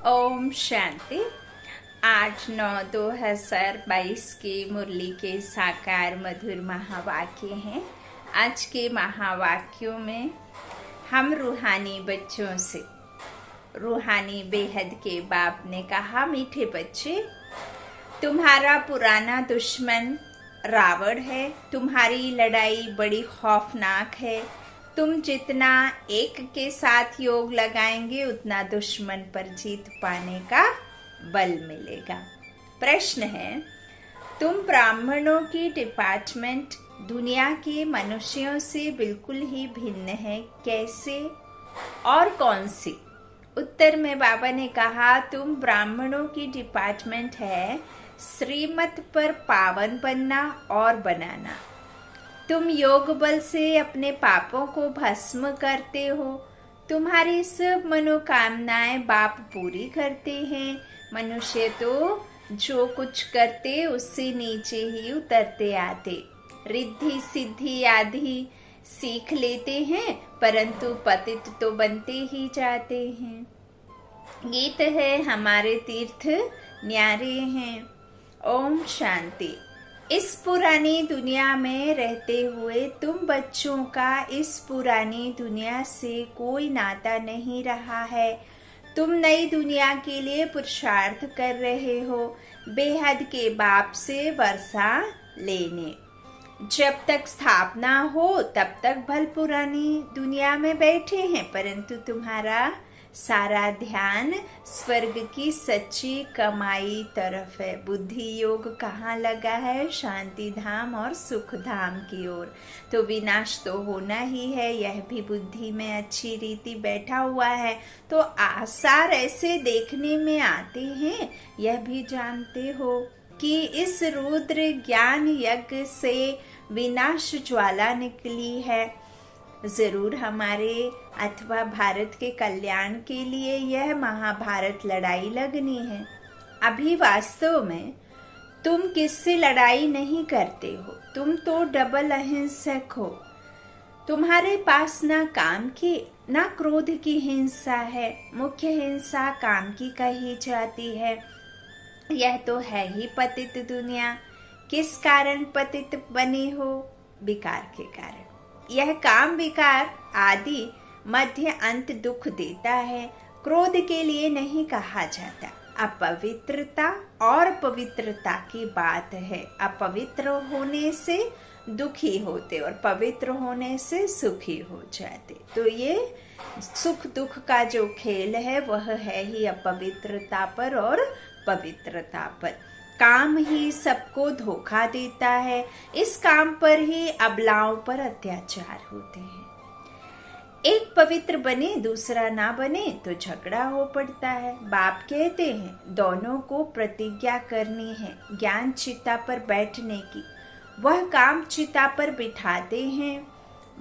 ओम शांति। 8/9/2022 के मुरली के साकार मधुर महावाक्य हैं। आज के महावाक्यों में हम रूहानी बच्चों से, रूहानी बेहद के बाप ने कहा, मीठे बच्चे, तुम्हारा पुराना दुश्मन रावण है। तुम्हारी लड़ाई बड़ी खौफनाक है। तुम जितना एक के साथ योग लगाएंगे उतना दुश्मन पर जीत पाने का बल मिलेगा। प्रश्न है, तुम ब्राह्मणों की डिपार्टमेंट दुनिया के मनुष्यों से बिल्कुल ही भिन्न है, कैसे और कौन सी? उत्तर में बाबा ने कहा, तुम ब्राह्मणों की डिपार्टमेंट है श्रीमत पर पावन बनना और बनाना। तुम योग बल से अपने पापों को भस्म करते हो। तुम्हारी सब मनोकामनाएं बाप पूरी करते हैं। मनुष्य तो जो कुछ करते उससे नीचे ही उतरते आते, रिद्धि सिद्धि आदि सीख लेते हैं, परंतु पतित तो बनते ही जाते हैं। गीत है, हमारे तीर्थ न्यारे हैं। ओम शांति। इस पुरानी दुनिया में रहते हुए तुम बच्चों का इस पुरानी दुनिया से कोई नाता नहीं रहा है। तुम नई दुनिया के लिए पुरुषार्थ कर रहे हो, बेहद के बाप से वर्षा लेने। जब तक स्थापना हो तब तक भल पुरानी दुनिया में बैठे हैं, परंतु तुम्हारा सारा ध्यान स्वर्ग की सच्ची कमाई तरफ है। बुद्धि योग कहाँ लगा है? शांति धाम और सुख धाम की ओर। तो विनाश तो होना ही है, यह भी बुद्धि में अच्छी रीति बैठा हुआ है। तो आसार ऐसे देखने में आते हैं, यह भी जानते हो कि इस रुद्र ज्ञान यज्ञ से विनाश ज्वाला निकली है। जरूर हमारे अथवा भारत के कल्याण के लिए यह महाभारत लड़ाई लगनी है। अभी वास्तव में तुम किससे लड़ाई नहीं करते हो, तुम तो डबल अहिंसक हो। तुम्हारे पास ना काम की ना क्रोध की हिंसा है। मुख्य हिंसा काम की कही जाती है। यह तो है ही पतित दुनिया। किस कारण पतित बने हो? विकार के कारण। यह काम विकार आदि मध्य अंत दुख देता है। क्रोध के लिए नहीं कहा जाता। अपवित्रता और पवित्रता की बात है। अपवित्र होने से दुखी होते और पवित्र होने से सुखी हो जाते। तो ये सुख दुख का जो खेल है वह है ही अपवित्रता पर और पवित्रता पर। काम ही सबको धोखा देता है। इस काम पर ही अबलाओं पर अत्याचार होते हैं। एक पवित्र बने दूसरा ना बने तो झगड़ा हो पड़ता है। बाप कहते हैं दोनों को प्रतिज्ञा करनी है ज्ञान चिता पर बैठने की। वह काम चिता पर बिठाते हैं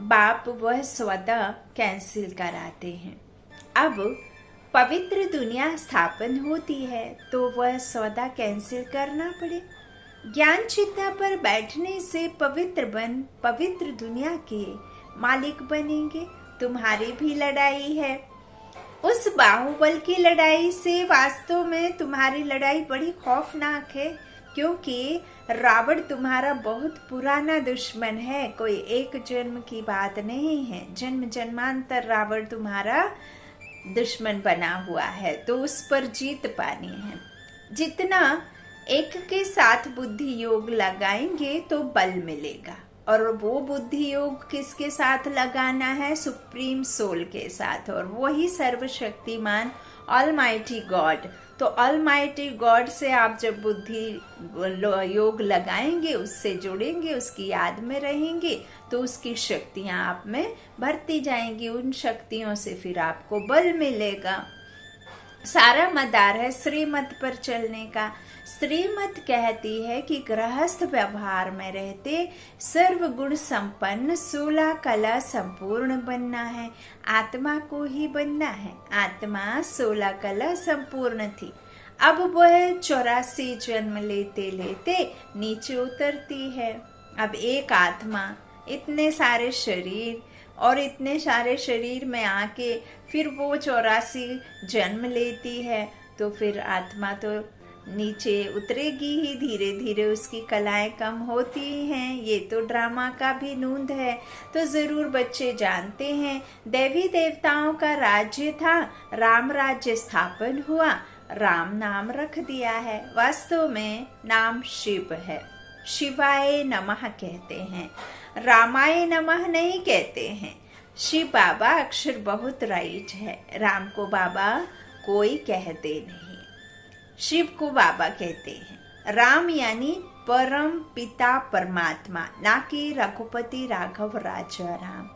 बाप, वह स्वतः कैंसिल कराते हैं। अब पवित्र दुनिया स्थापन होती है तो वह सौदा कैंसिल करना पड़े। ज्ञान चिता पर बैठने से पवित्र बन पवित्र दुनिया के मालिक बनेंगे। तुम्हारी भी लड़ाई है। उस बाहुबल की लड़ाई से वास्तव में तुम्हारी लड़ाई बड़ी खौफनाक है, क्योंकि रावण तुम्हारा बहुत पुराना दुश्मन है। कोई एक जन्म की बात नहीं है, जन्म जन्मांतर रावण तुम्हारा दुश्मन बना हुआ है। तो उस पर जीत पानी है। जितना एक के साथ बुद्धि योग लगाएंगे तो बल मिलेगा, और वो बुद्धि योग किसके साथ लगाना है? सुप्रीम सोल के साथ, और वही सर्वशक्तिमान ऑलमाइटी गॉड। तो ऑलमाइटी गॉड से आप जब बुद्धि योग लगाएंगे, उससे जुड़ेंगे, उसकी याद में रहेंगे, तो उसकी शक्तियां आप में भरती जाएंगी। उन शक्तियों से फिर आपको बल मिलेगा। सारा मदार है श्रीमत पर चलने का। श्रीमत कहती है कि गृहस्थ व्यवहार में रहते सर्व गुण संपन्न 16 कला संपूर्ण बनना है। आत्मा को ही बनना है। आत्मा 16 कला संपूर्ण थी। अब वह 84 जन्म लेते लेते नीचे उतरती है। अब एक आत्मा इतने सारे शरीर और इतने सारे शरीर में आके फिर वो 84 जन्म लेती है। तो फिर आत्मा तो नीचे उतरेगी ही, धीरे धीरे उसकी कलाएं कम होती हैं। ये तो ड्रामा का भी नूंद है। तो जरूर बच्चे जानते हैं, देवी देवताओं का राज्य था, राम राज्य स्थापन हुआ, राम नाम रख दिया है। वास्तव में नाम शिव है, शिवाय नमः कहते हैं, रामाय नमः नहीं कहते हैं। शिव बाबा अक्षर बहुत राइट है, राम को बाबा कोई कहते नहीं, शिव को बाबा कहते हैं। राम यानी परम पिता परमात्मा, ना कि रघुपति राघव राजा राम।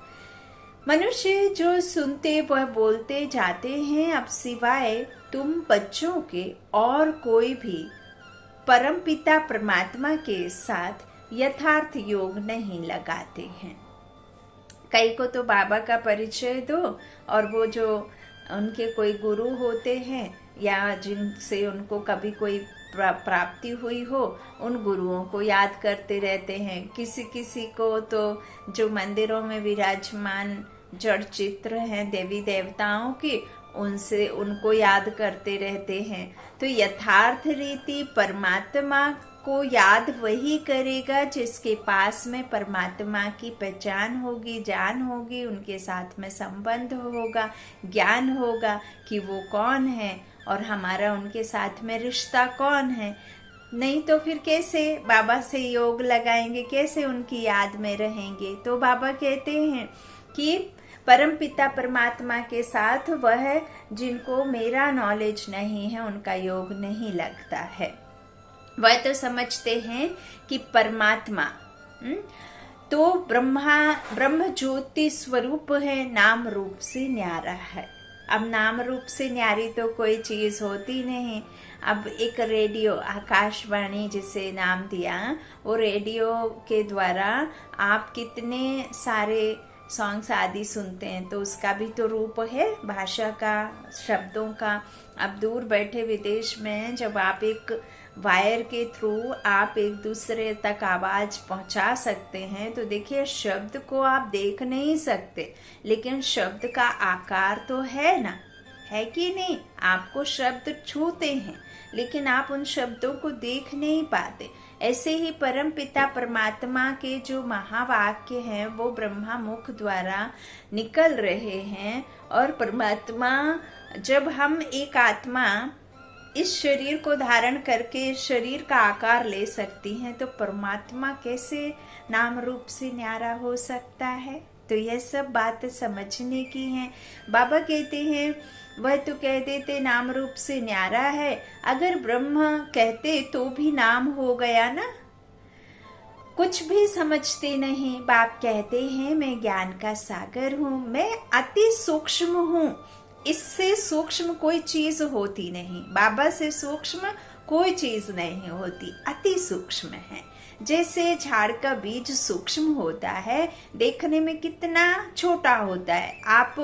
मनुष्य जो सुनते वह बोलते जाते हैं। अब सिवाय तुम बच्चों के और कोई भी परम पिता परमात्मा के साथ यथार्थ योग नहीं लगाते हैं। कई को तो बाबा का परिचय दो और वो जो उनके कोई गुरु होते हैं या जिनसे उनको कभी कोई प्राप्ति हुई हो, उन गुरुओं को याद करते रहते हैं। किसी किसी को तो जो मंदिरों में विराजमान जड़ चित्र हैं देवी देवताओं के, उनसे उनको याद करते रहते हैं। तो यथार्थ रीति परमात्मा को याद वही करेगा जिसके पास में परमात्मा की पहचान होगी, जान होगी, उनके साथ में संबंध होगा, ज्ञान होगा कि वो कौन है और हमारा उनके साथ में रिश्ता कौन है। नहीं तो फिर कैसे बाबा से योग लगाएंगे, कैसे उनकी याद में रहेंगे। तो बाबा कहते हैं कि परम पिता परमात्मा के साथ वह जिनको मेरा नॉलेज नहीं है, उनका योग नहीं लगता है। वह तो समझते हैं कि परमात्मा तो ब्रह्म ज्योति स्वरूप है, नाम रूप से न्यारा है। अब नाम रूप से न्यारी तो कोई चीज होती नहीं। अब एक रेडियो, आकाशवाणी जिसे नाम दिया, वो रेडियो के द्वारा आप कितने सारे सॉन्ग्स आदि सुनते हैं, तो उसका भी तो रूप है, भाषा का, शब्दों का। अब दूर बैठे विदेश में जब आप एक वायर के थ्रू आप एक दूसरे तक आवाज पहुंचा सकते हैं, तो देखिए शब्द को आप देख नहीं सकते, लेकिन शब्द का आकार तो है ना, है कि नहीं। आपको शब्द छूते हैं लेकिन आप उन शब्दों को देख नहीं पाते। ऐसे ही परम पिता परमात्मा के जो महावाक्य हैं वो ब्रह्मा मुख द्वारा निकल रहे हैं। और परमात्मा, जब हम एक आत्मा इस शरीर को धारण करके शरीर का आकार ले सकती हैं, तो परमात्मा कैसे नाम रूप से न्यारा हो सकता है। तो यह सब बात समझने की है। बाबा कहते हैं वह तो कह देते नाम रूप से न्यारा है, अगर ब्रह्म कहते तो भी नाम हो गया ना। कुछ भी समझते नहीं। बाप कहते हैं मैं ज्ञान का सागर हूँ, मैं अति सूक्ष्म हूँ, इससे सूक्ष्म कोई चीज होती नहीं। बाबा से सूक्ष्म कोई चीज नहीं होती, अति सूक्ष्म है। जैसे झाड़ का बीज सूक्ष्म होता है, देखने में कितना छोटा होता है। आप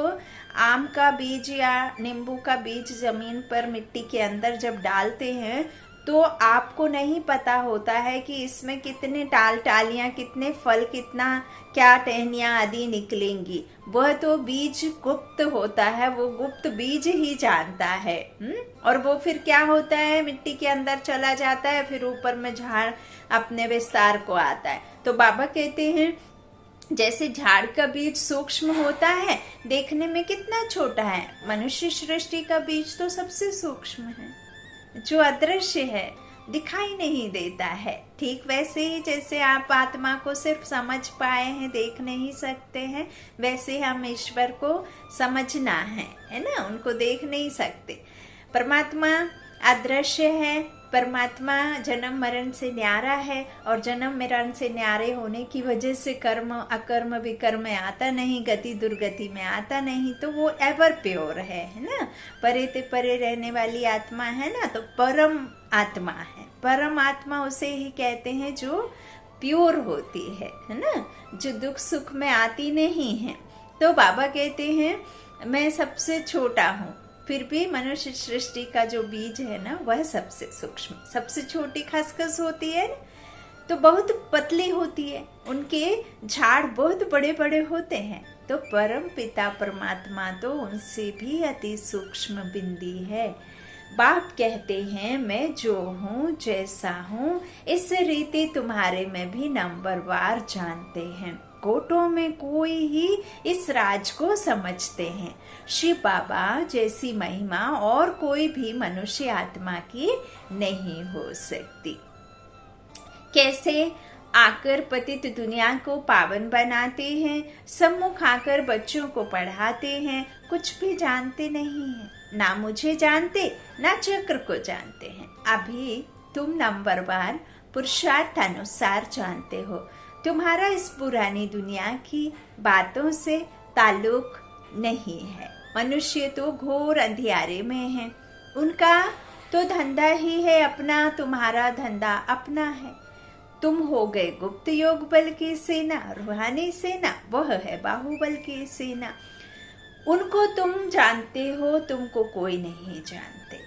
आम का बीज या नींबू का बीज जमीन पर मिट्टी के अंदर जब डालते हैं तो आपको नहीं पता होता है कि इसमें कितने टालियां, कितने फल, कितना क्या टहनियां आदि निकलेंगी। वह तो बीज गुप्त होता है, वो गुप्त बीज ही जानता है। और वो फिर क्या होता है, मिट्टी के अंदर चला जाता है, फिर ऊपर में झाड़ अपने विस्तार को आता है। तो बाबा कहते हैं जैसे झाड़ का बीज सूक्ष्म होता है, देखने में कितना छोटा है, मनुष्य सृष्टि का बीज तो सबसे सूक्ष्म है, जो अदृश्य है, दिखाई नहीं देता है। ठीक वैसे ही जैसे आप आत्मा को सिर्फ समझ पाए हैं, देख नहीं सकते हैं, वैसे हम ईश्वर को समझना है ना, उनको देख नहीं सकते। परमात्मा अदृश्य है, परमात्मा जन्म मरण से न्यारा है, और जन्म मरण से न्यारे होने की वजह से कर्म अकर्म विकर्म में आता नहीं, गति दुर्गति में आता नहीं, तो वो एवर प्योर है ना। परे ते परे रहने वाली आत्मा है ना, तो परम आत्मा है। परम आत्मा उसे ही कहते हैं जो प्योर होती है ना, जो दुख सुख में आती नहीं है। तो बाबा कहते हैं मैं सबसे छोटा हूँ, फिर भी मनुष्य सृष्टि का जो बीज है ना, वह सबसे सूक्ष्म, सबसे छोटी खसखस होती है, तो बहुत पतली होती है, उनके झाड़ बहुत बड़े बड़े होते हैं। तो परम पिता परमात्मा तो उनसे भी अति सूक्ष्म बिंदी है। बाप कहते हैं मैं जो हूँ जैसा हूँ इस रीति तुम्हारे में भी नंबरवार जानते हैं। कोटों में कोई ही इस राज को समझते हैं। शिव बाबा जैसी महिमा और कोई भी मनुष्य आत्मा की नहीं हो सकती। कैसे आकर पतित दुनिया को पावन बनाते हैं, सम्मुख आकर बच्चों को पढ़ाते हैं, कुछ भी जानते नहीं हैं, ना मुझे जानते ना चक्र को जानते हैं। अभी तुम नंबरवार पुरुषार्थ अनुसार जानते हो। तुम्हारा इस पुरानी दुनिया की बातों से ताल्लुक नहीं है। मनुष्य तो घोर अंधियारे में है, उनका तो धंधा ही है अपना, तुम्हारा धंधा अपना है। तुम हो गए गुप्त योग बल की सेना, रूहानी सेना वह है बाहुबल की सेना। उनको तुम जानते हो, तुमको कोई नहीं जानते।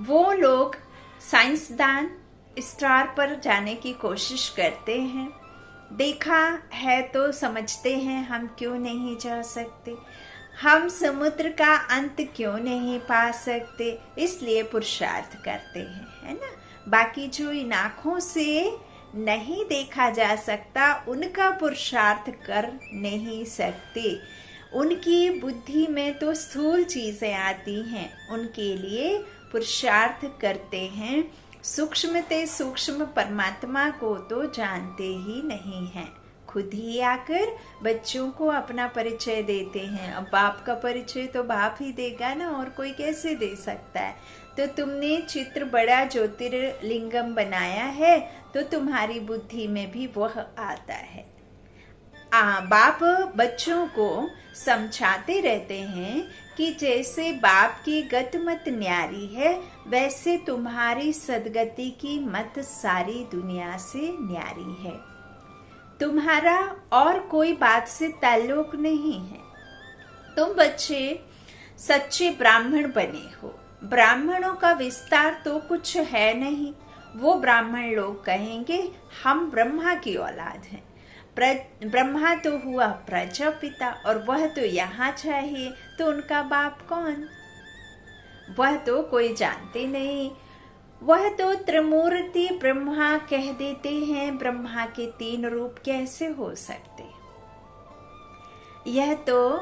वो लोग साइंसदान स्टार पर जाने की कोशिश करते हैं, देखा है तो समझते हैं हम क्यों नहीं जा सकते, हम समुद्र का अंत क्यों नहीं पा सकते, इसलिए पुरुषार्थ करते हैं, है ना। बाकी जो इन आँखों से नहीं देखा जा सकता उनका पुरुषार्थ कर नहीं सकते। उनकी बुद्धि में तो स्थूल चीजें आती हैं, उनके लिए पुरुषार्थ करते हैं। सूक्ष्म ते सूक्ष्म परमात्मा को तो जानते ही नहीं हैं। खुद ही आकर बच्चों को अपना परिचय देते हैं। अब बाप का परिचय तो बाप ही देगा ना, और कोई कैसे दे सकता है। तो तुमने चित्र बड़ा ज्योतिर्लिंगम बनाया है तो तुम्हारी बुद्धि में भी वह आता है। बाप बच्चों को समझाते रहते हैं कि जैसे बाप की गतिमत न्यारी है वैसे तुम्हारी सदगति की मत सारी दुनिया से न्यारी है। तुम्हारा और कोई बात से ताल्लुक नहीं है। तुम बच्चे सच्चे ब्राह्मण बने हो। ब्राह्मणों का विस्तार तो कुछ है नहीं। वो ब्राह्मण लोग कहेंगे हम ब्रह्मा की औलाद हैं। ब्रह्मा तो हुआ प्रजापिता और वह तो यहाँ चाहिए, तो उनका बाप कौन? वह तो कोई जानते नहीं। वह तो त्रिमूर्ति ब्रह्मा कह देते हैं। ब्रह्मा के 3 रूप कैसे हो सकते? यह तो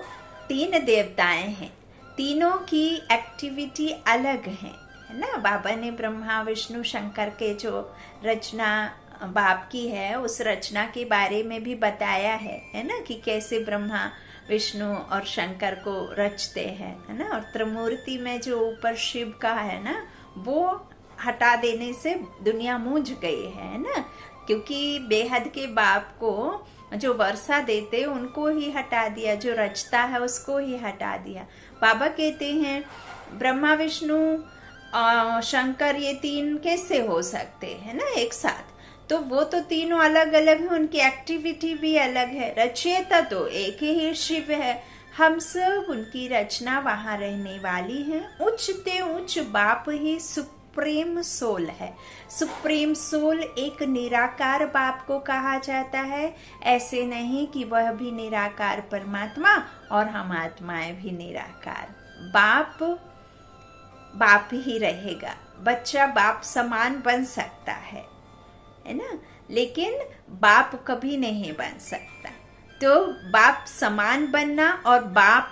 3 देवताएं हैं, तीनों की एक्टिविटी अलग है ना। बाबा ने ब्रह्मा विष्णु शंकर के जो रचना बाप की है उस रचना के बारे में भी बताया है ना, कि कैसे ब्रह्मा विष्णु और शंकर को रचते हैं, है ना। और त्रिमूर्ति में जो ऊपर शिव का है ना, वो हटा देने से दुनिया मूंझ गई है ना, क्योंकि बेहद के बाप को जो वर्षा देते उनको ही हटा दिया, जो रचता है उसको ही हटा दिया। बाबा कहते हैं ब्रह्मा विष्णु शंकर ये 3 कैसे हो सकते हैं ना एक साथ? तो वो तो तीनों अलग अलग है, उनकी एक्टिविटी भी अलग है। रचयिता तो एक ही शिव है। हम सब उनकी रचना वहां रहने वाली है। उच्चते उच्च बाप ही सुप्रीम सोल है। सुप्रीम सोल एक निराकार बाप को कहा जाता है। ऐसे नहीं कि वह भी निराकार परमात्मा और हम आत्माएं भी निराकार। बाप ही रहेगा। बच्चा बाप समान बन सकता है ना, लेकिन बाप कभी नहीं बन सकता। तो बाप समान बनना और बाप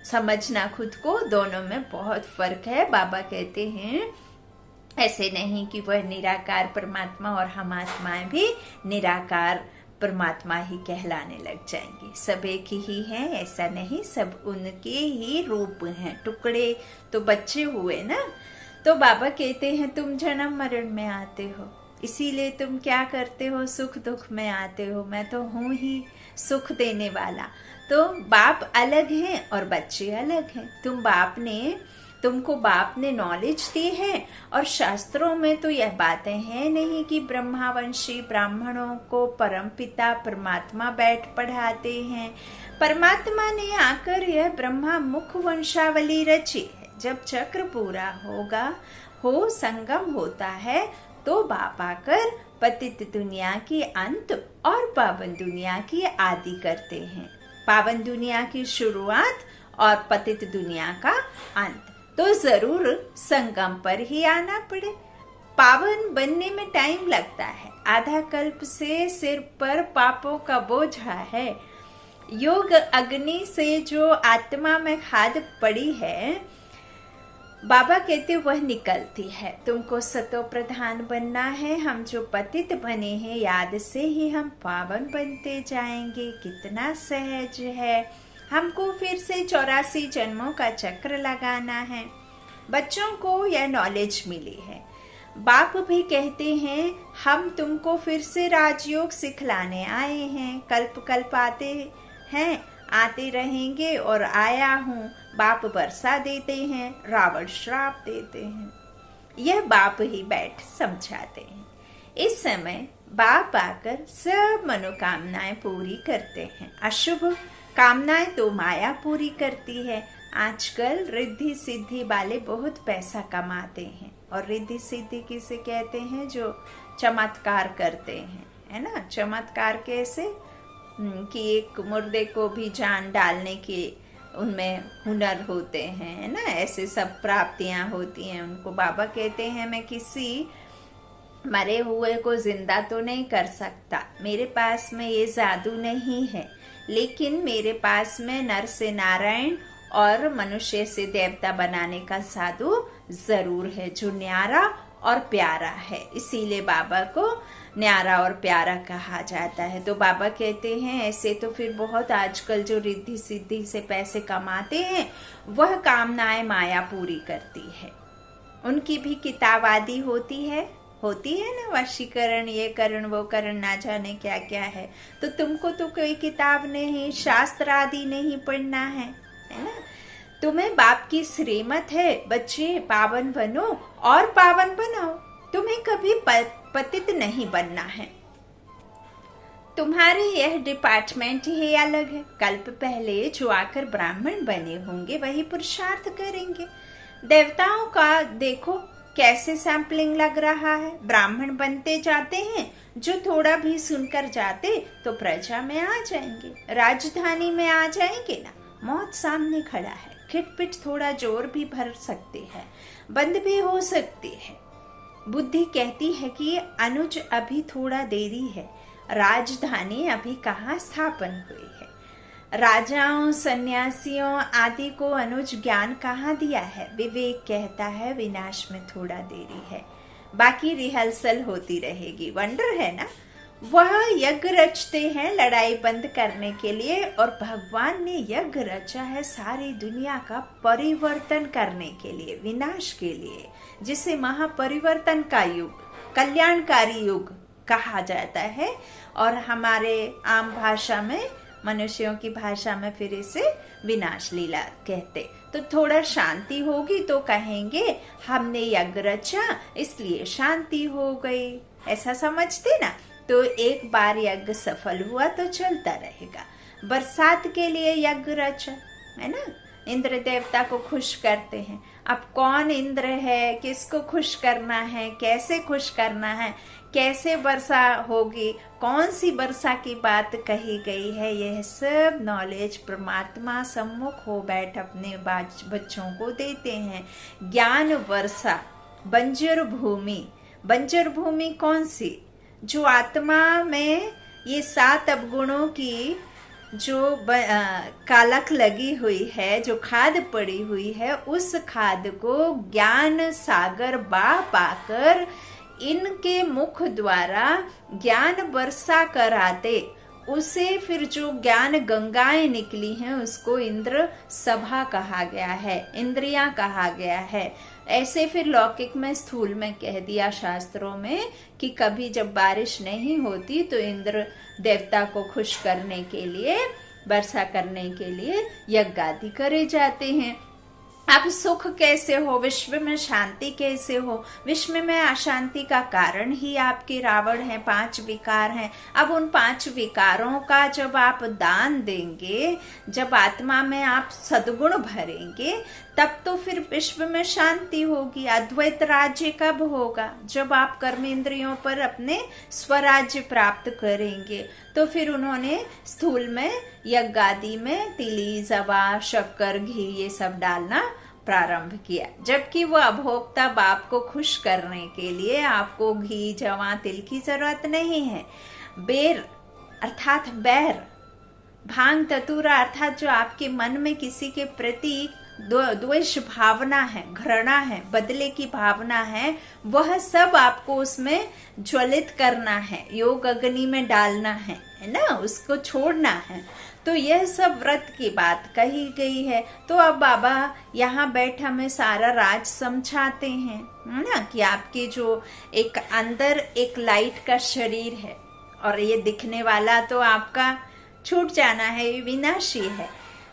समझना खुद को, दोनों में बहुत फर्क है। बाबा कहते हैं ऐसे नहीं कि वह निराकार परमात्मा और हम आत्माएं भी निराकार परमात्मा ही कहलाने लग जाएंगे। सब एक ही हैं, ऐसा नहीं। सब उनके ही रूप हैं। टुकड़े तो बच्चे हुए ना। तो बाबा कहते हैं तुम जन्म मरण में आते हो, इसीलिए तुम क्या करते हो? सुख दुख में आते हो। मैं तो हूं ही सुख देने वाला। तो बाप अलग हैं और बच्चे अलग हैं। तुमको बाप ने नॉलेज दी है, और शास्त्रों में तो यह बातें हैं नहीं कि ब्रह्मावंशी ब्राह्मणों को परमपिता परमात्मा बैठ पढ़ाते हैं। परमात्मा ने आकर यह ब्रह्मा मुख वंशावली रची है। जब चक्र पूरा हो संगम होता है तो बाप आकर पतित दुनिया की अंत और पावन दुनिया की आदि करते हैं। पावन दुनिया की शुरुआत और पतित दुनिया का अंत। तो जरूर संगम पर ही आना पड़े। पावन बनने में टाइम लगता है, आधा कल्प से सिर पर पापों का बोझा है। योग अग्नि से जो आत्मा में खाद पड़ी है, बाबा कहते वह निकलती है। तुमको सतो प्रधान बनना है। हम जो पतित बने हैं, याद से ही हम पावन बनते जाएंगे। कितना सहज है। हमको फिर से 84 जन्मों का चक्र लगाना है। बच्चों को यह नॉलेज मिली है। बाप भी कहते हैं हम तुमको फिर से राजयोग सिखलाने आए हैं। कल्प कल्प आते हैं, आते रहेंगे और आया हूँ। बाप वर्षा देते हैं, रावण श्राप देते हैं। यह बाप ही बैठ समझाते हैं। इस समय बाप आकर सब मनोकामनाएं पूरी करते हैं। अशुभ कामनाएं तो माया पूरी करती है। आजकल रिद्धि सिद्धि वाले बहुत पैसा कमाते हैं। और रिद्धि सिद्धि किसे कहते हैं? जो चमत्कार करते हैं, है ना। चमत्कार कैसे कि एक मुर्दे को भी जान डालने के उनमें हुनर होते हैं, है ना। ऐसे सब प्राप्तियां होती हैं उनको। बाबा कहते हैं मैं किसी मरे हुए को जिंदा तो नहीं कर सकता, मेरे पास में ये जादू नहीं है, लेकिन मेरे पास में नर से नारायण और मनुष्य से देवता बनाने का जादू जरूर है, जो न्यारा और प्यारा है। इसीलिए बाबा को न्यारा और प्यारा कहा जाता है। तो बाबा कहते हैं ऐसे तो फिर बहुत आजकल जो रिद्धि सिद्धि से पैसे कमाते हैं, वह कामनाएं माया पूरी करती है। उनकी भी किताब आदि होती है ना, वशीकरण, ये करण वो करण, ना जाने क्या क्या है। तो तुमको तो कोई किताब नहीं, शास्त्र आदि नहीं पढ़ना है ना। तुम्हें बाप की श्रीमत है, बच्चे पावन बनो और पावन बनाओ। तुम्हें कभी पतित नहीं बनना है। तुम्हारे यह डिपार्टमेंट ही अलग है। कल्प पहले जो आकर ब्राह्मण बने होंगे वही पुरुषार्थ करेंगे। देवताओं का देखो कैसे सैंपलिंग लग रहा है। ब्राह्मण बनते जाते हैं, जो थोड़ा भी सुनकर जाते तो प्रजा में आ जाएंगे, राजधानी में आ जाएंगे ना। मौत सामने खड़ा है, खिटपिट थोड़ा जोर भी भर सकती है, बंद भी हो सकती है। बुद्धि कहती है कि अनुज अभी थोड़ा देरी है, राजधानी अभी कहाँ स्थापन हुई है। राजाओं सन्यासियों आदि को अनुज ज्ञान कहाँ दिया है। विवेक कहता है विनाश में थोड़ा देरी है, बाकी रिहर्सल होती रहेगी। वंडर है ना। वह यज्ञ रचते हैं लड़ाई बंद करने के लिए, और भगवान ने यज्ञ रचा है सारी दुनिया का परिवर्तन करने के लिए, विनाश के लिए, जिसे महापरिवर्तन का युग, कल्याणकारी युग कहा जाता है। और हमारे आम भाषा में, मनुष्यों की भाषा में फिर इसे विनाश लीला कहते। तो थोड़ा शांति होगी तो कहेंगे हमने यज्ञ रचा इसलिए शांति हो गई, ऐसा समझते ना। तो एक बार यज्ञ सफल हुआ तो चलता रहेगा। बरसात के लिए यज्ञ रचा, है ना। इंद्र देवता को खुश करते हैं। अब कौन इंद्र है, किसको खुश करना है, कैसे खुश करना है, कैसे वर्षा होगी, कौन सी वर्षा की बात कही गई है, यह सब नॉलेज परमात्मा सम्मुख हो बैठ अपने बच्चों को देते हैं। ज्ञान वर्षा। बंजर भूमि, बंजर भूमि कौन सी? जो आत्मा में ये 7 अवगुणों की जो कालक लगी हुई है, जो खाद पड़ी हुई है, उस खाद को ज्ञान सागर बा पाकर इनके मुख द्वारा ज्ञान वर्षा कराते, उसे फिर जो ज्ञान गंगाएं निकली हैं उसको इंद्र सभा कहा गया है, इंद्रियां कहा गया है। ऐसे फिर लौकिक में स्थूल में कह दिया शास्त्रों में कि कभी जब बारिश नहीं होती तो इंद्र देवता को खुश करने के लिए, वर्षा करने के लिए यज्ञ आदि करे जाते हैं। अब सुख कैसे हो, विश्व में शांति कैसे हो? विश्व में अशांति का कारण ही आपके रावण हैं, 5 विकार हैं। अब उन 5 विकारों का जब आप दान देंगे, जब आत्मा में आप सद्गुण भरेंगे, तब तो फिर विश्व में शांति होगी। अद्वैत राज्य कब होगा? जब आप कर्मेंद्रियों पर अपने स्वराज्य प्राप्त करेंगे। तो फिर उन्होंने स्थूल में यज्ञ आदि में तिली, जवा, शक्कर, घी ये सब डालना प्रारंभ किया, जबकि वो अभोक्ता बाप को खुश करने के लिए आपको घी, जवां, तिल की जरूरत नहीं है। बेर अर्थात बैर, भांग धतूरा अर्थात जो आपके मन में किसी के प्रति द्वेष भावना है, घृणा है, बदले की भावना है, वह सब आपको उसमें ज्वलित करना है, योग अग्नि में डालना है ना, उसको छोड़ना है। तो यह सब व्रत की बात कही गई है। तो अब बाबा यहाँ बैठ हमें सारा राज समझाते हैं, है ना, कि आपके जो एक अंदर एक लाइट का शरीर है और ये दिखने वाला तो आपका छूट जाना है, विनाशी है।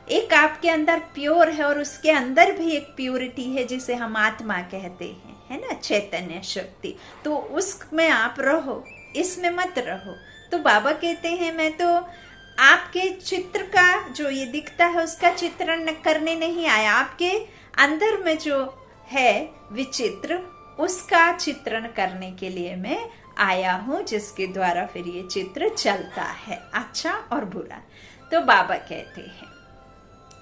एक आपके अंदर प्योर है और उसके अंदर भी एक प्योरिटी है जिसे हम आत्मा कहते हैं, है ना, चैतन्य शक्ति। तो उसमें आप रहो, इसमें मत रहो। तो बाबा कहते हैं मैं तो आपके चित्र का जो ये दिखता है उसका चित्रण करने नहीं आया, आपके अंदर में जो है विचित्र उसका चित्रण करने के लिए मैं आया हूँ, जिसके द्वारा फिर ये चित्र चलता है, अच्छा और बुरा। तो बाबा कहते हैं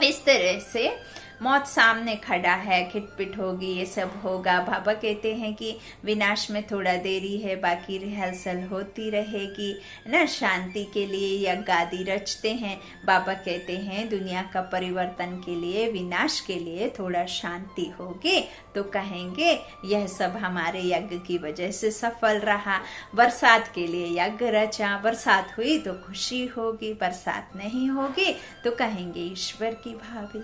इस तरह से मौत सामने खड़ा है, खिटपिट होगी, ये सब होगा। बाबा कहते हैं कि विनाश में थोड़ा देरी है, बाकी रिहर्सल होती रहेगी ना। शांति के लिए यज्ञ आदि रचते हैं। बाबा कहते हैं दुनिया का परिवर्तन के लिए, विनाश के लिए थोड़ा शांति होगी तो कहेंगे यह सब हमारे यज्ञ की वजह से सफल रहा। बरसात के लिए यज्ञ रचा, बरसात हुई तो खुशी होगी, बरसात नहीं होगी तो कहेंगे ईश्वर की भाभी,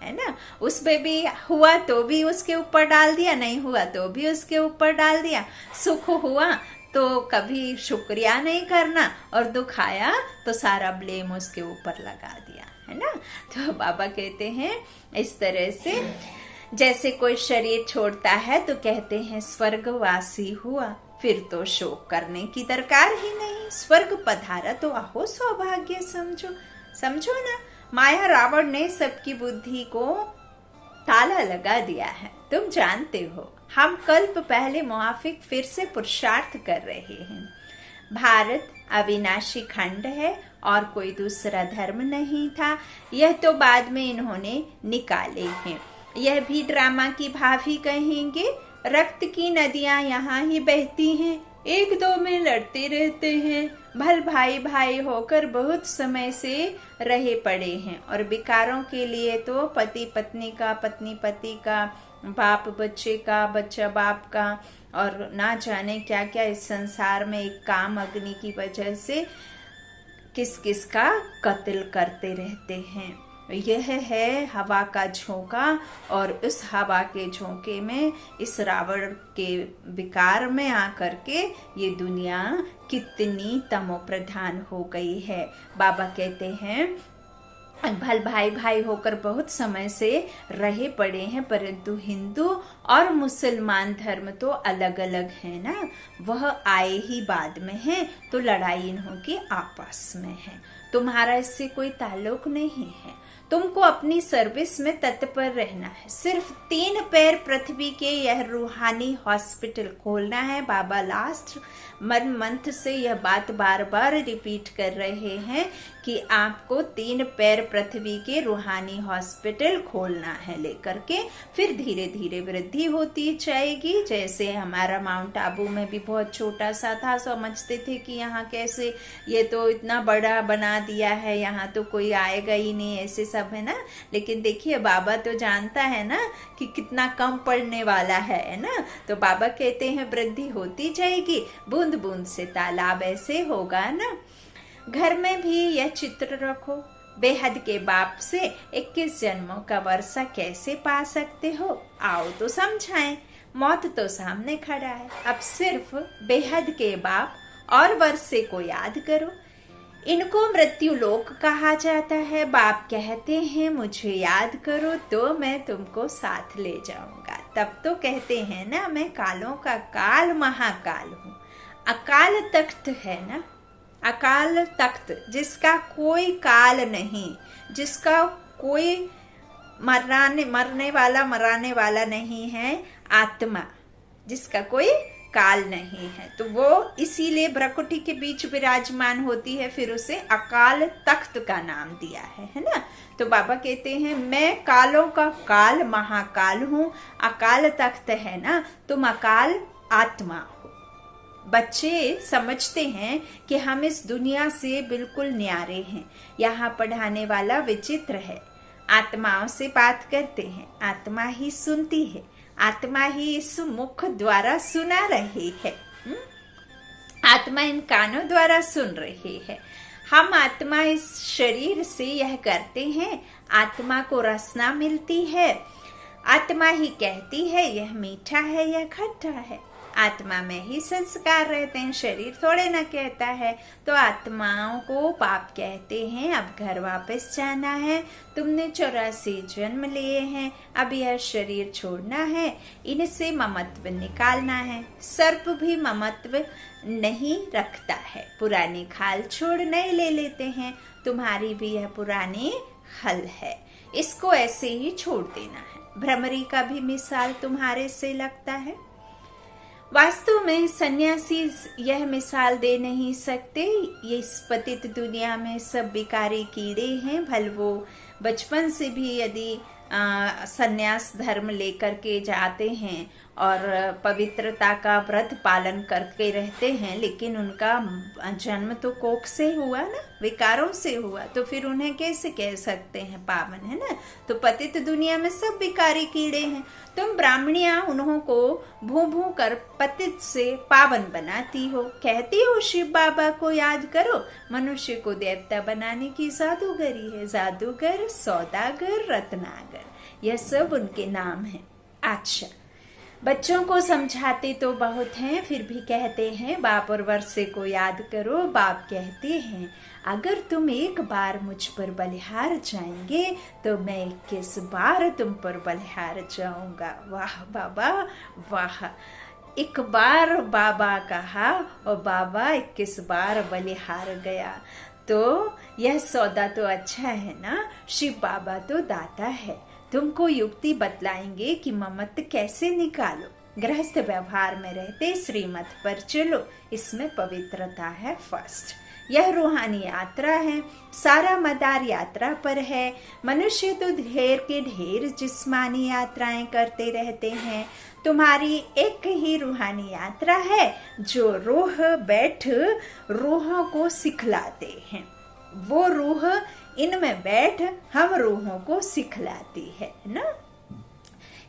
है ना। उसमें भी हुआ तो भी उसके ऊपर डाल दिया, नहीं हुआ तो भी उसके ऊपर डाल दिया। सुख हुआ तो कभी शुक्रिया नहीं करना और दुख आया तो सारा ब्लेम उसके ऊपर लगा दिया, है ना। तो बाबा कहते हैं इस तरह से जैसे कोई शरीर छोड़ता है तो कहते हैं स्वर्गवासी हुआ, फिर तो शोक करने की दरकार ही नहीं। स्वर्ग पधारा तो अहो सौभाग्य समझो, समझो ना। माया रावण ने सबकी बुद्धि को ताला लगा दिया है, तुम जानते हो। हम कल्प पहले मुआफिक फिर से पुरुषार्थ कर रहे हैं। भारत अविनाशी खंड है और कोई दूसरा धर्म नहीं था, यह तो बाद में इन्होंने निकाले हैं। यह भी ड्रामा की भाभी कहेंगे। रक्त की नदियां यहाँ ही बहती हैं, एक दो में लड़ते रहते हैं, भल भाई भाई होकर बहुत समय से रहे पड़े हैं। और विकारों के लिए तो पति पत्नी का, पत्नी पति का, बाप बच्चे का, बच्चा बाप का, और ना जाने क्या क्या इस संसार में एक काम अग्नि की वजह से किस किस का कत्ल करते रहते हैं। यह है हवा का झोंका, और उस हवा के झोंके में इस रावण के विकार में आकर के ये दुनिया कितनी तमो प्रधान हो गई है। बाबा कहते हैं भल भाई भाई होकर बहुत समय से रहे पड़े हैं, परंतु हिंदू और मुसलमान धर्म तो अलग अलग है ना, वह आए ही बाद में है। तो लड़ाई इन्हों की आपस में है, तुम्हारा इससे कोई ताल्लुक नहीं है। तुमको अपनी सर्विस में तत्पर रहना है। सिर्फ 3 पैर पृथ्वी के यह रूहानी हॉस्पिटल खोलना है। बाबा लास्ट मंथ से यह बात बार बार रिपीट कर रहे हैं कि आपको 3 पैर पृथ्वी के रूहानी हॉस्पिटल खोलना है लेकर के, फिर धीरे धीरे वृद्धि होती जाएगी। जैसे हमारा माउंट आबू में भी बहुत छोटा सा था, समझते थे कि यहाँ कैसे ये तो इतना बड़ा बना दिया है, यहाँ तो कोई आएगा ही नहीं, ऐसे सब है ना। लेकिन देखिए बाबा तो जानता है ना कि कितना कम पड़ने वाला है ना। तो बाबा कहते हैं वृद्धि होती जाएगी, बूंद बूंद से तालाब ऐसे होगा ना। घर में भी यह चित्र रखो, बेहद के बाप से 21 जन्मों का वर्षा कैसे पा सकते हो, आओ तो समझाएं। मौत तो सामने खड़ा है, अब सिर्फ बेहद के बाप और वर्षे को याद करो। इनको मृत्यु लोक कहा जाता है। बाप कहते हैं मुझे याद करो तो मैं तुमको साथ ले जाऊंगा। तब तो कहते हैं ना मैं कालों का काल महाकाल हूँ। अकाल तख्त है ना, अकाल तख्त जिसका कोई काल नहीं, जिसका कोई मरने वाला मराने वाला नहीं है, आत्मा जिसका कोई काल नहीं है, तो वो इसीलिए भ्रकुटी के बीच विराजमान होती है, फिर उसे अकाल तख्त का नाम दिया है ना। तो बाबा कहते हैं मैं कालों का काल महाकाल हूँ, अकाल तख्त है ना, तुम अकाल आत्मा हो। बच्चे समझते हैं कि हम इस दुनिया से बिल्कुल न्यारे हैं, यहाँ पढ़ाने वाला विचित्र है, आत्माओं से बात करते हैं, आत्मा ही सुनती है, आत्मा ही इस मुख द्वारा सुना रही है, आत्मा इन कानों द्वारा सुन रही है। हम आत्मा इस शरीर से यह करते हैं, आत्मा को रसना मिलती है, आत्मा ही कहती है यह मीठा है यह खट्टा है, आत्मा में ही संस्कार रहते हैं, शरीर थोड़े ना कहता है। तो आत्माओं को पाप कहते हैं, अब घर वापस जाना है, तुमने 84 जन्म लिए हैं, अब यह शरीर छोड़ना है, इनसे ममत्व निकालना है। सर्प भी ममत्व नहीं रखता है, पुरानी खाल छोड़ नए ले लेते हैं, तुम्हारी भी यह पुरानी हल है, इसको ऐसे ही छोड़ देना है। भ्रमरी का भी मिसाल तुम्हारे से लगता है। वास्तव में सन्यासी यह मिसाल दे नहीं सकते, ये इस पतित दुनिया में सब बिकारी कीड़े हैं। भल वो बचपन से भी यदि सन्यास धर्म लेकर के जाते हैं और पवित्रता का व्रत पालन करके रहते हैं, लेकिन उनका जन्म तो कोख से हुआ ना, विकारों से हुआ, तो फिर उन्हें कैसे कह सकते हैं पावन, है ना। तो पतित दुनिया में सब विकारी कीड़े हैं। तुम ब्राह्मणियां उन्हों को भू भू कर पतित से पावन बनाती हो, कहती हो शिव बाबा को याद करो, मनुष्य को देवता बनाने की जादूगरी है, जादूगर, सौदागर, रत्नागर, यह सब उनके नाम है। अच्छा, बच्चों को समझाते तो बहुत हैं, फिर भी कहते हैं बाप और वर्षे को याद करो। बाप कहते हैं अगर तुम एक बार मुझ पर बलिहार जाएंगे तो मैं 21 बार तुम पर बलिहार जाऊंगा। वाह बाबा वाह, एक बार बाबा कहा और बाबा 21 बार बलिहार गया। तो यह सौदा तो अच्छा है ना, शिव बाबा तो दाता है, तुमको युक्ति बतलाएंगे कि ममत्व कैसे निकालो। गृहस्थ व्यवहार में रहते श्रीमत पर चलो, इसमें पवित्रता है फर्स्ट। यह रूहानी यात्रा है, सारा मदार यात्रा पर है। मनुष्य तो ढेर के ढेर जिस्मानी यात्राएं करते रहते हैं, तुम्हारी एक ही रूहानी यात्रा है जो रूह बैठ रूहों को सिखलाते हैं। वो रूह इनमें बैठ हम रूहों को सिखलाती है ना।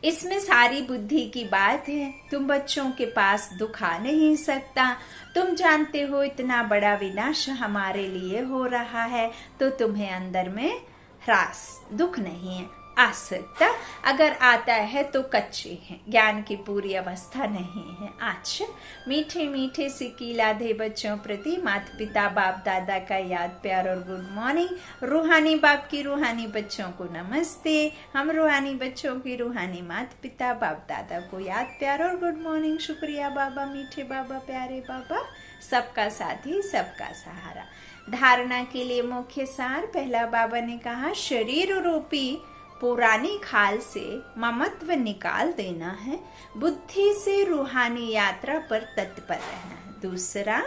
इसमें सारी बुद्धि की बात है। तुम बच्चों के पास दुख आ नहीं सकता, तुम जानते हो इतना बड़ा विनाश हमारे लिए हो रहा है, तो तुम्हें अंदर में ह्रास दुख नहीं है आ सकता, अगर आता है तो कच्चे हैं, ज्ञान की पूरी अवस्था नहीं है। अच्छा, मीठे मीठे सिकीलाधे बच्चों प्रति माता पिता बाप दादा का याद प्यार और गुड मॉर्निंग। रूहानी बाप की रूहानी बच्चों को नमस्ते। हम रूहानी बच्चों की रूहानी माता पिता बाप दादा को याद प्यार और गुड मॉर्निंग। शुक्रिया बाबा, मीठे बाबा, प्यारे बाबा, सबका साथी सबका सहारा। धारणा के लिए मुख्य सार, पहला बाबा ने कहा शरीर रूपी पुरानी खाल से ममत्व निकाल देना है, बुद्धि से रूहानी यात्रा पर तत्पर रहना है। दूसरा,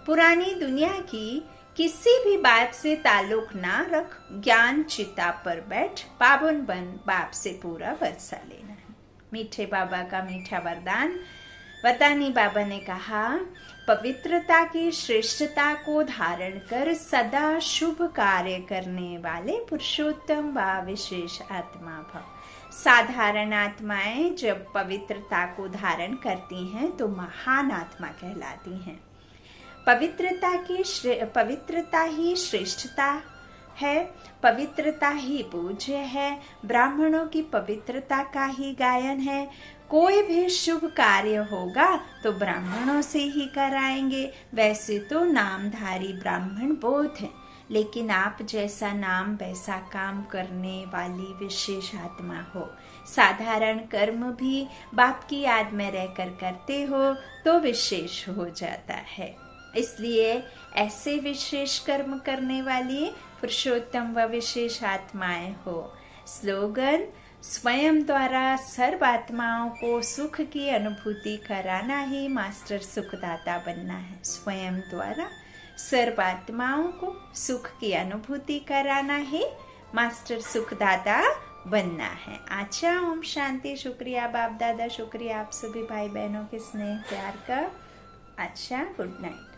पुरानी दुनिया की किसी भी बात से ताल्लुक ना रख, ज्ञान चिता पर बैठ, पावन बन, बाप से पूरा वर्षा लेना है। मीठे बाबा का मीठा वरदान। वरदानी बाबा ने कहा पवित्रता की श्रेष्ठता को धारण कर सदा शुभ कार्य करने वाले पुरुषोत्तम व विशेष आत्मा भव। साधारण आत्माएं जब पवित्रता को धारण करती हैं तो महान आत्मा कहलाती हैं। पवित्रता ही श्रेष्ठता है, पवित्रता ही पूज्य है, ब्राह्मणों की पवित्रता का ही गायन है। कोई भी शुभ कार्य होगा तो ब्राह्मणों से ही कराएंगे। वैसे तो नामधारी ब्राह्मण बहुत हैं, लेकिन आप जैसा नाम वैसा काम करने वाली विशेष आत्मा हो। साधारण कर्म भी बाप की याद में रहकर करते हो तो विशेष हो जाता है। इसलिए ऐसे विशेष कर्म करने वाली पुरुषोत्तम व विशेष आत्माएं हो। स्लोगन, स्वयं द्वारा सर्व आत्माओं को सुख की अनुभूति कराना ही मास्टर सुखदाता बनना है। स्वयं द्वारा सर्व आत्माओं को सुख की अनुभूति कराना ही मास्टर सुखदाता बनना है। अच्छा, ओम शांति। शुक्रिया बाप दादा, शुक्रिया आप सभी भाई बहनों के स्नेह प्यार का। अच्छा, गुड नाइट।